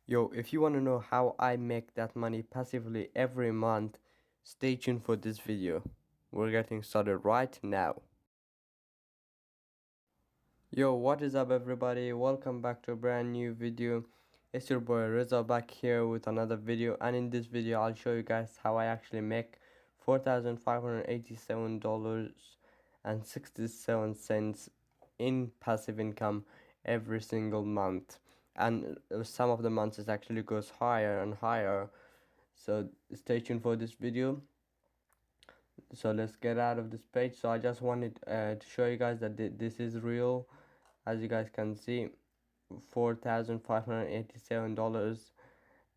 Yo, if you want to know how I make that money passively every month, stay tuned for this video. We're getting started right now. Yo, what is up everybody? Welcome back to a brand new video. It's your boy Reza back here with another video, and in this video I'll show you guys how I actually make $4,587.67 in passive income every single month. And some of the months it actually goes higher and higher. So stay tuned for this video. So let's get out of this page. So I just wanted to show you guys that this is real. As you guys can see, $4,587.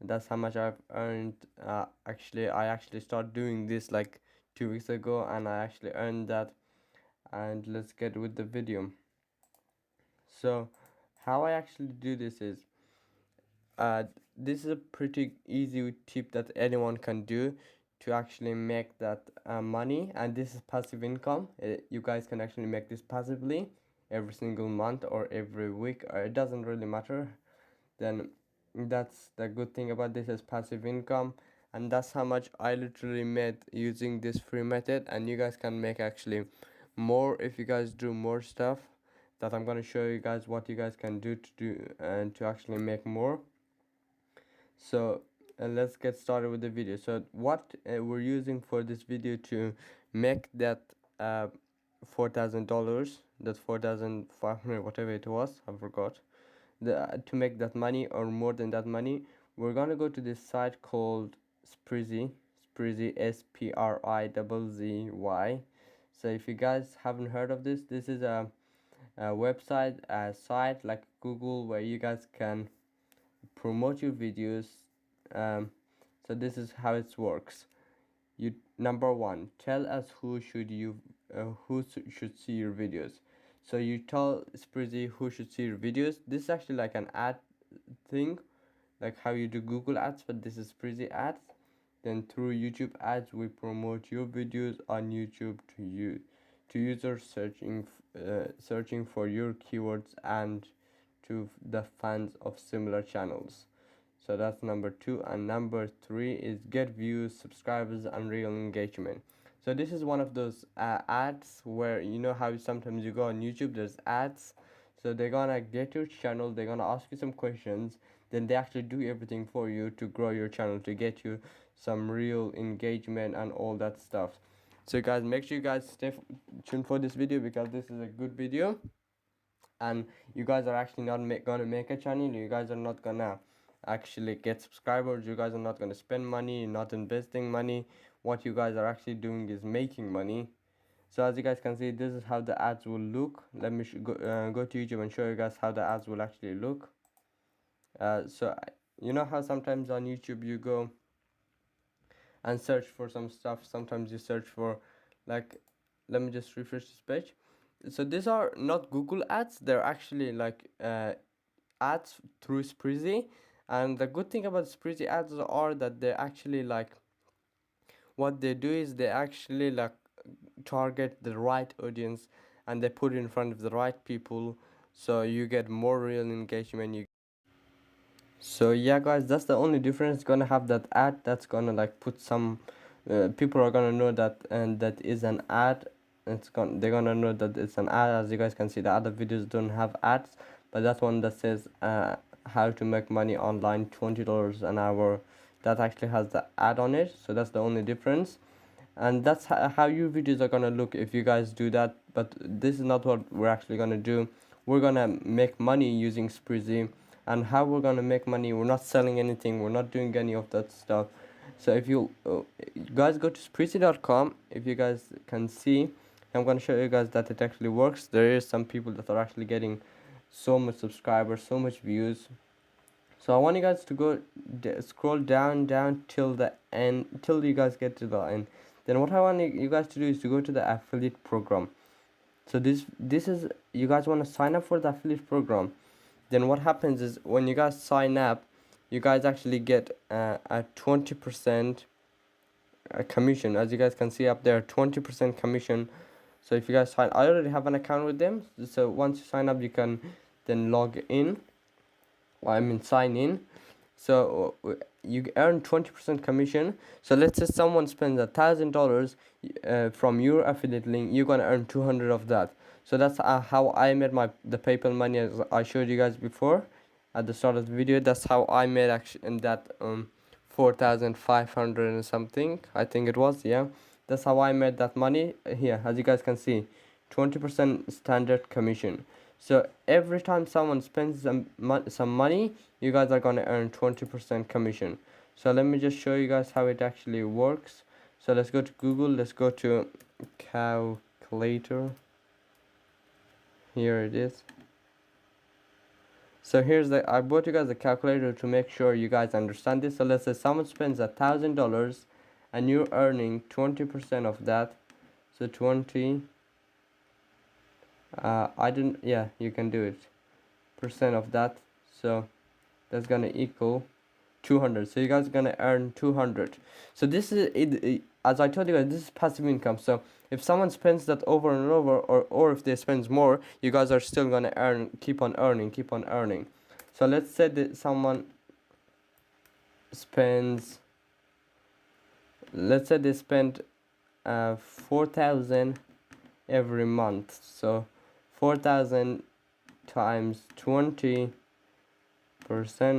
That's how much I've earned. I actually started doing this like 2 weeks ago, and I actually earned that. And let's get with the video. So how I actually do this is, uh, this is a pretty easy tip that anyone can do to actually make that money, and this is passive income. You guys can actually make this passively every single month or every week, or it doesn't really matter. Then that's the good thing about this is passive income, and that's how much I literally made using this free method. And you guys can make actually more if you guys do more stuff that I'm going to show you guys what you guys can do and to actually make more. So let's get started with the video. So what we're using for this video to make that $4,000, that 4,500 whatever it was, I forgot, to make that money or more than that money, we're gonna go to this site called Sprizzy. Sprizzy. So if you guys haven't heard of this, this is a website, a site like Google, where you guys can promote your videos. um, so this is how it works. You, number one, tell us who should see your videos. So you tell Sprizzy who should see your videos. This is actually like an ad thing, like how you do Google ads, but this is Sprizzy ads. Then through YouTube ads, we promote your videos on YouTube to users searching for your keywords and to the fans of similar channels. So that's number two. And number three is get views, subscribers, and real engagement. So this is one of those ads where, you know how sometimes you go on YouTube, there's ads. So they're gonna get your channel, they're gonna ask you some questions, then they actually do everything for you to grow your channel, to get you some real engagement and all that stuff. So guys, make sure you guys stay tuned for this video, because this is a good video. And you guys are actually not gonna make a channel, you guys are not gonna actually get subscribers, you guys are not gonna spend money, not investing money. What you guys are actually doing is making money. So as you guys can see, this is how the ads will look. Let me go to YouTube and show you guys how the ads will actually look. You know how sometimes on YouTube you go and search for some stuff, sometimes you search for, like, let me just refresh this page. So these are not Google ads, they're actually like ads through Sprizzy. And the good thing about Sprizzy ads are that they actually, like, what they do is they actually like target the right audience, and they put it in front of the right people, so you get more real engagement. So yeah guys, that's the only difference. Gonna have that ad that's gonna like put some people are gonna know that, and that is an ad. They're gonna know that it's an ad. As you guys can see, the other videos don't have ads, but that one that says how to make money online, $20 an hour, that actually has the ad on it. So that's the only difference, and that's how your videos are gonna look if you guys do that. But this is not what we're actually gonna do. We're gonna make money using Sprizzy. And how we're gonna make money, we're not selling anything, we're not doing any of that stuff. So if you guys go to Sprizzy.com, if you guys can see, I'm gonna show you guys that it actually works. There is some people that are actually getting so much subscribers, so much views. So I want you guys to go scroll down till the end, till you guys get to the end. Then what I want you guys to do is to go to the affiliate program. So this is, you guys want to sign up for the affiliate program. Then what happens is, when you guys sign up, you guys actually get a 20% commission. As you guys can see up there, 20% commission. So if you guys sign, I already have an account with them, so once you sign up, you can then log in, sign in. So you earn 20% commission. So let's say someone spends $1,000 from your affiliate link, you're gonna earn 200 of that. So that's how I made the PayPal money, as I showed you guys before at the start of the video. That's how I made actually in that 4,500 and something, I think it was. Yeah, that's how I made that money here. As you guys can see, 20% standard commission. So every time someone spends some money, you guys are gonna earn 20% commission. So let me just show you guys how it actually works. So let's go to Google, let's go to calculator. Here it is. So here's I brought you guys a calculator to make sure you guys understand this. So let's say someone spends $1,000 and you're earning 20% of that. So 20, yeah, you can do it, percent of that. So that's gonna equal 200. So you guys are gonna earn 200. So this is it, as I told you guys, this is passive income. So if someone spends that over and over, or if they spend more, you guys are still gonna keep on earning. So let's say that someone spends, let's say they spend 4,000 every month. So 4,000 times 20%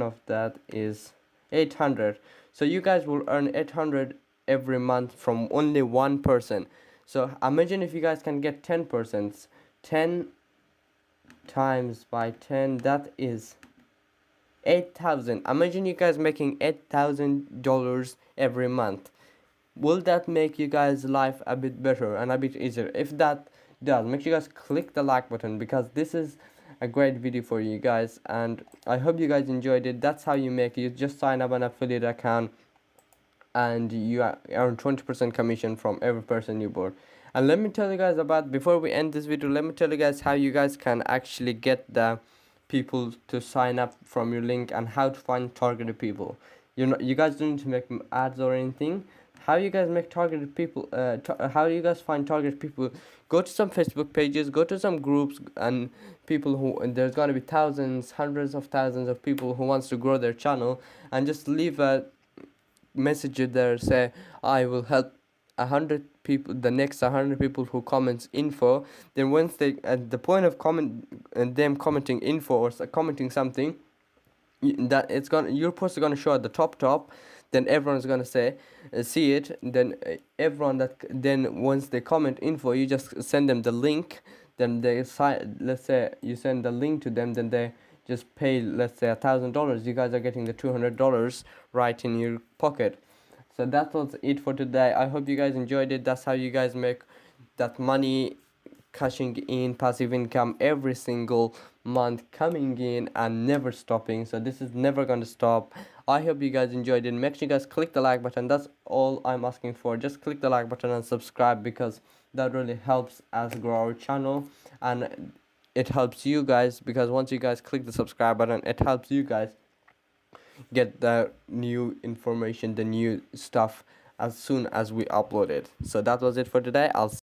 of that is 800. So you guys will earn 800 every month from only one person. So imagine if you guys can get 10%. 10 times by 10, that is 8,000. Imagine you guys making $8,000 every month. Will that make you guys life a bit better and a bit easier? If that does, make sure you guys click the like button, because this is a great video for you guys, and I hope you guys enjoyed it. That's how you make it. You just sign up an affiliate account and you earn 20% commission from every person you board. And let me tell you guys about, before we end this video, let me tell you guys how you guys can actually get the people to sign up from your link and how to find targeted people. You guys don't need to make ads or anything. How you guys make targeted people, how you guys find targeted people? Go to some Facebook pages, go to some groups, and people who, and there's gonna be thousands, hundreds of thousands of people who wants to grow their channel, and just leave a message there, say I will help 100 people, the next 100 people who comments info. Then once they, at the point of them commenting info or commenting something, that it's gonna, your post is gonna show at the top. Then everyone's gonna say see it. Then everyone that, then once they comment info, you just send them the link. Then they let's say you send the link to them, then they just pay, let's say $1,000. You guys are getting the $200 right in your pocket. So that was it for today. I hope you guys enjoyed it. That's how you guys make that money, cashing in passive income every single month, coming in and never stopping. So this is never going to stop. I hope you guys enjoyed it. Make sure you guys click the like button. That's all I'm asking for. Just click the like button and subscribe, because that really helps us grow our channel, and it helps you guys, because once you guys click the subscribe button, it helps you guys get the new information, the new stuff as soon as we upload it. So that was it for today. I'll see